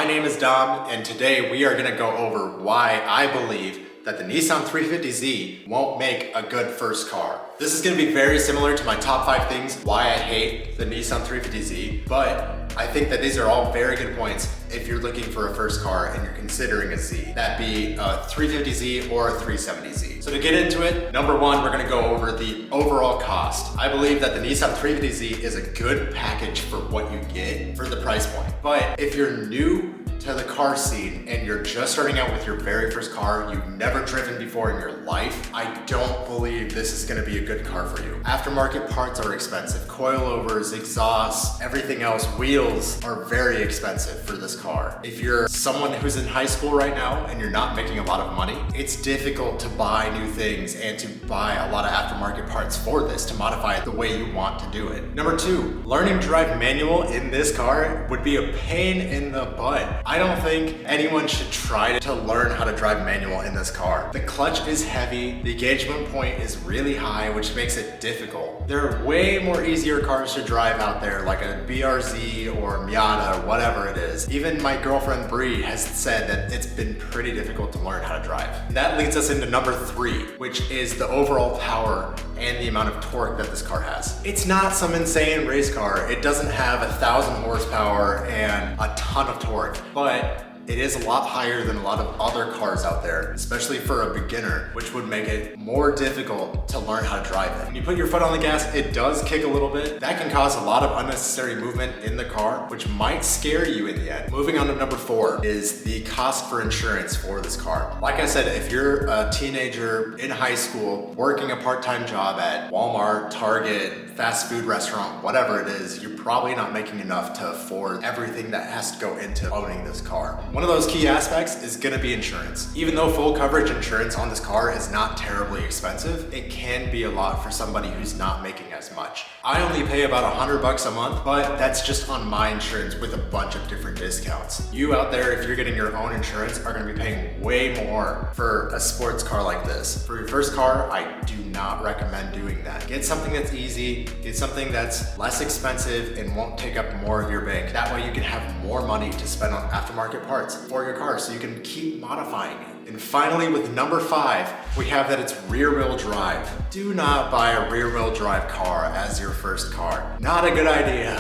My name is Dom, and today we are going to go over why I believe that the Nissan 350Z won't make a good first car. This is going to be very similar to my top 5 things why I hate the Nissan 350Z, but I think that these are all very good points if you're looking for a first car and you're considering a Z, that be a 350Z or a 370Z. So to get into it, number one, we're gonna go over the overall cost. I believe that the Nissan 350Z is a good package for what you get for the price point. But if you're new to the car scene and you're just starting out with your very first car, you've never driven before in your life, I don't believe this is gonna be a good car for you. Aftermarket parts are expensive. Coilovers, exhausts, everything else, wheels are very expensive for this car. If you're someone who's in high school right now and you're not making a lot of money, it's difficult to buy new things and to buy a lot of aftermarket parts for this to modify it the way you want to do it. Number two, learning to drive manual in this car would be a pain in the butt. I don't think anyone should try to learn how to drive manual in this car. The clutch is heavy, the engagement point is really high, which makes it difficult. There are way more easier cars to drive out there, like a BRZ or Miata or whatever it is. Even my girlfriend Bree has said that it's been pretty difficult to learn how to drive. And that leads us into number 3, which is the overall power and the amount of torque that this car has. It's not some insane race car. It doesn't have 1,000 horsepower and a ton of torque, but it is a lot higher than a lot of other cars out there, especially for a beginner, which would make it more difficult to learn how to drive it. When you put your foot on the gas, it does kick a little bit. That can cause a lot of unnecessary movement in the car, which might scare you in the end. Moving on to number 4 is the cost for insurance for this car. Like I said, if you're a teenager in high school, working a part-time job at Walmart, Target, fast food restaurant, whatever it is, you're probably not making enough to afford everything that has to go into owning this car. One of those key aspects is gonna be insurance. Even though full coverage insurance on this car is not terribly expensive, it can be a lot for somebody who's not making as much. I only pay about $100 a month, but that's just on my insurance with a bunch of different discounts. You out there, if you're getting your own insurance, are gonna be paying way more for a sports car like this. For your first car, I do not recommend doing that. Get something that's easy, get something that's less expensive and won't take up more of your bank. That way you can have more money to spend on aftermarket parts for your car so you can keep modifying it. And finally, with number 5, we have that it's rear-wheel drive. Do not buy a rear-wheel drive car as your first car. Not a good idea.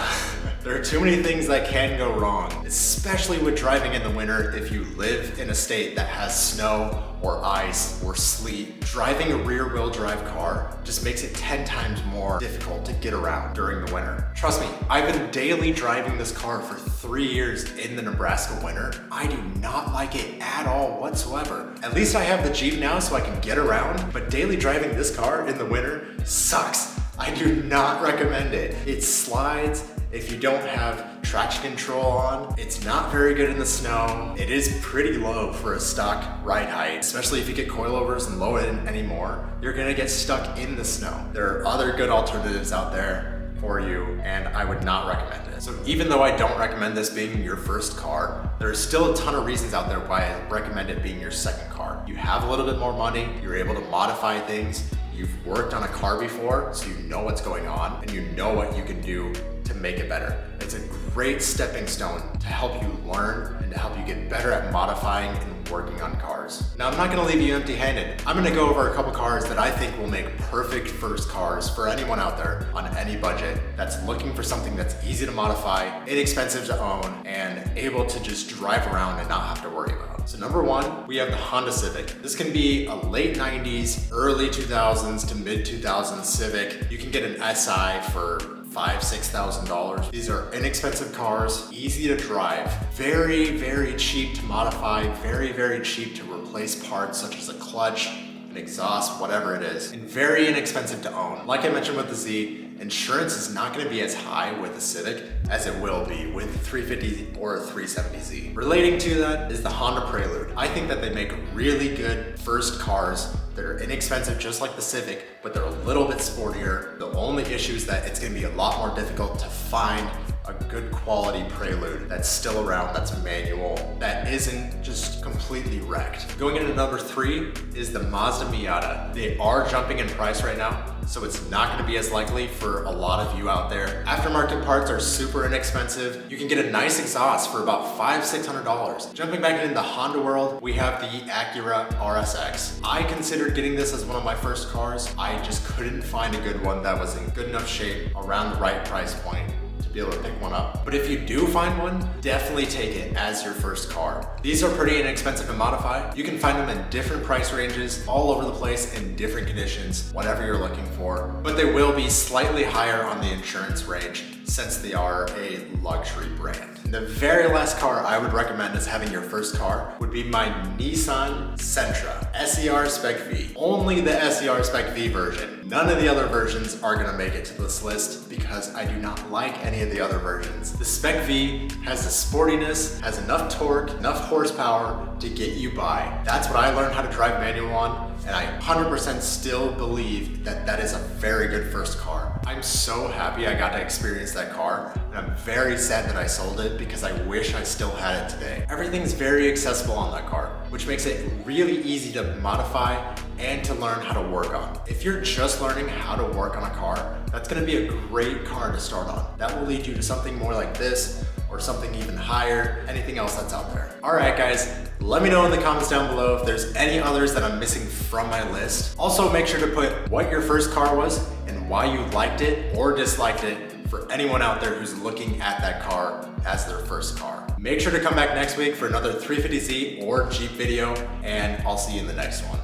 There are too many things that can go wrong, especially with driving in the winter if you live in a state that has snow or ice or sleet. Driving a rear-wheel drive car just makes it 10 times more difficult to get around during the winter. Trust me, I've been daily driving this car for 3 years in the Nebraska winter. I do not like it at all whatsoever. At least I have the Jeep now so I can get around, but daily driving this car in the winter sucks. I do not recommend it. It slides. If you don't have traction control on, it's not very good in the snow. It is pretty low for a stock ride height, especially if you get coilovers and lower it anymore, you're gonna get stuck in the snow. There are other good alternatives out there for you, and I would not recommend it. So even though I don't recommend this being your first car, there's still a ton of reasons out there why I recommend it being your second car. You have a little bit more money, you're able to modify things, you've worked on a car before, so you know what's going on, and you know what you can do to make it better. It's a great stepping stone to help you learn and to help you get better at modifying and working on cars. Now, I'm not gonna leave you empty-handed. I'm gonna go over a couple cars that I think will make perfect first cars for anyone out there on any budget that's looking for something that's easy to modify, inexpensive to own, and able to just drive around and not have to worry about. So number 1, we have the Honda Civic. This can be a late 90s, early 2000s to mid 2000s Civic. You can get an SI for $5,000, $6,000. These are inexpensive cars, easy to drive, very, very cheap to modify, very, very cheap to replace parts such as a clutch, an exhaust, whatever it is, and very inexpensive to own. Like I mentioned with the Z, insurance is not gonna be as high with the Civic as it will be with the 350 or a 370Z. Relating to that is the Honda Prelude. I think that they make really good first cars that are inexpensive just like the Civic, but they're a little bit sportier. The only issue is that it's gonna be a lot more difficult to find a good quality Prelude that's still around, that's manual, that isn't just completely wrecked. Going into number 3 is the Mazda Miata. They are jumping in price right now, so it's not gonna be as likely for a lot of you out there. Aftermarket parts are super inexpensive. You can get a nice exhaust for about $500–600. Jumping back into the Honda world, we have the Acura RSX. I considered getting this as one of my first cars. I just couldn't find a good one that was in good enough shape around the right price point to be able to pick one up. But if you do find one, definitely take it as your first car. These are pretty inexpensive to modify. You can find them in different price ranges, all over the place in different conditions, whatever you're looking for. But they will be slightly higher on the insurance range since they are a luxury brand. The very last car I would recommend as having your first car would be my Nissan Sentra SER Spec V. Only the SER Spec V version. None of the other versions are gonna make it to this list because I do not like any of the other versions. The Spec V has the sportiness, has enough torque, enough horsepower to get you by. That's what I learned how to drive manual on, and I 100% still believe that that is a very good first car. I'm so happy I got to experience that car, and I'm very sad that I sold it because I wish I still had it today. Everything's very accessible on that car, which makes it really easy to modify and to learn how to work on. If you're just learning how to work on a car, that's gonna be a great car to start on. That will lead you to something more like this, or something even higher, anything else that's out there. All right, guys, let me know in the comments down below if there's any others that I'm missing from my list. Also, make sure to put what your first car was and why you liked it or disliked it for anyone out there who's looking at that car as their first car. Make sure to come back next week for another 350Z or Jeep video, and I'll see you in the next one.